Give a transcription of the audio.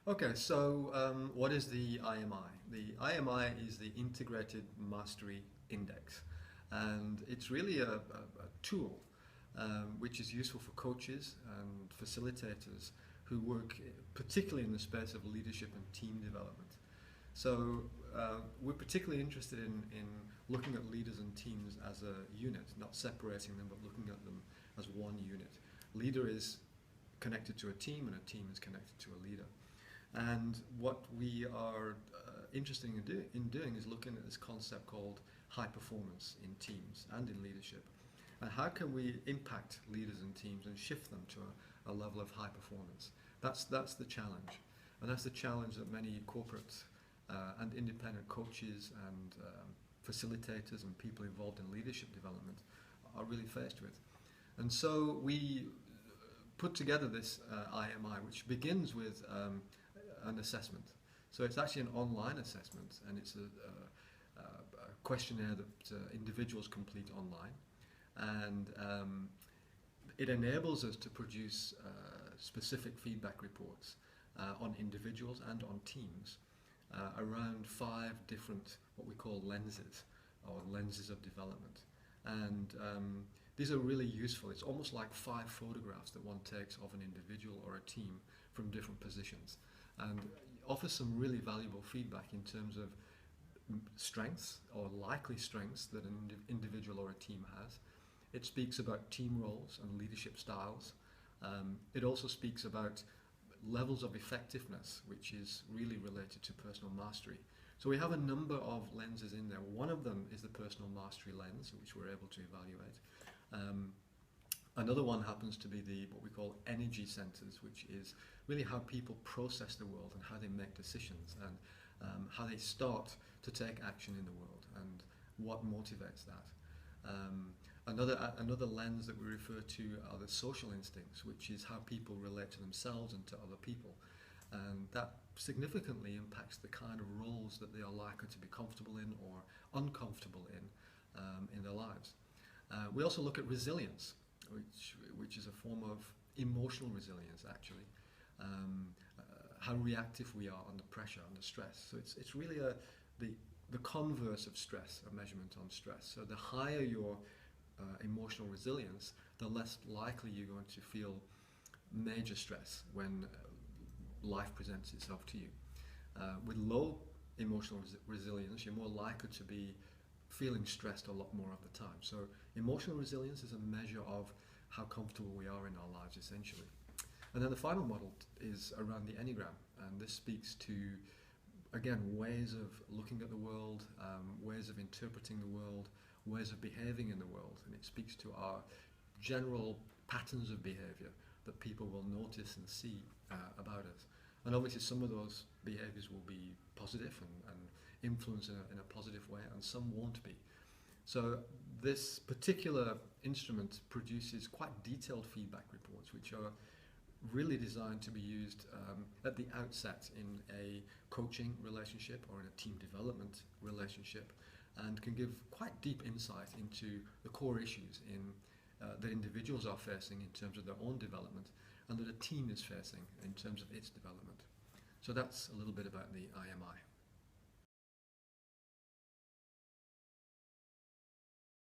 Okay, so what is the IMI? The IMI is the Integrated Mastery Index, and it's really a tool which is useful for coaches and facilitators who work particularly in the space of leadership and team development. So we're particularly interested in looking at leaders and teams as a unit, not separating them, but looking at them as one unit. Leader is connected to a team, and a team is connected to a leader. And what we are interested in doing is looking at this concept called high performance in teams and in leadership. And how can we impact leaders and teams and shift them to a level of high performance? That's the challenge. And that's the challenge that many corporate and independent coaches and facilitators and people involved in leadership development are really faced with. And so we put together this IMI, which begins with an assessment. So it's actually an online assessment, and it's a questionnaire that individuals complete online, and it enables us to produce specific feedback reports on individuals and on teams around 5 different what we call lenses, or lenses of development. And these are really useful. It's almost like 5 photographs that one takes of an individual or a team from different positions, and offers some really valuable feedback in terms of strengths or likely strengths that an individual or a team has. It speaks about team roles and leadership styles. It also speaks about levels of effectiveness, which is really related to personal mastery. So we have a number of lenses in there. One of them is the personal mastery lens, which we're able to evaluate. Another one happens to be what we call energy centers, which is really how people process the world and how they make decisions, and how they start to take action in the world, and what motivates that. Another lens that we refer to are the social instincts, which is how people relate to themselves and to other people. And that significantly impacts the kind of roles that they are likely to be comfortable in or uncomfortable in their lives. We also look at resilience, which is a form of emotional resilience, actually. How reactive we are under pressure, under stress. So it's really the converse of stress, a measurement on stress. So the higher your emotional resilience, the less likely you're going to feel major stress when life presents itself to you. With low emotional resilience, you're more likely to be feeling stressed a lot more of the time. So emotional resilience is a measure of how comfortable we are in our lives, essentially. And then the final model is around the Enneagram, and this speaks to, again, ways of looking at the world, ways of interpreting the world, ways of behaving in the world, and it speaks to our general patterns of behavior that people will notice and see about us. And obviously some of those behaviors will be positive and influence in a positive way, and some won't be. So this particular instrument produces quite detailed feedback reports, which are really designed to be used at the outset in a coaching relationship or in a team development relationship, and can give quite deep insight into the core issues that individuals are facing in terms of their own development, and that a team is facing in terms of its development. So that's a little bit about the IMI.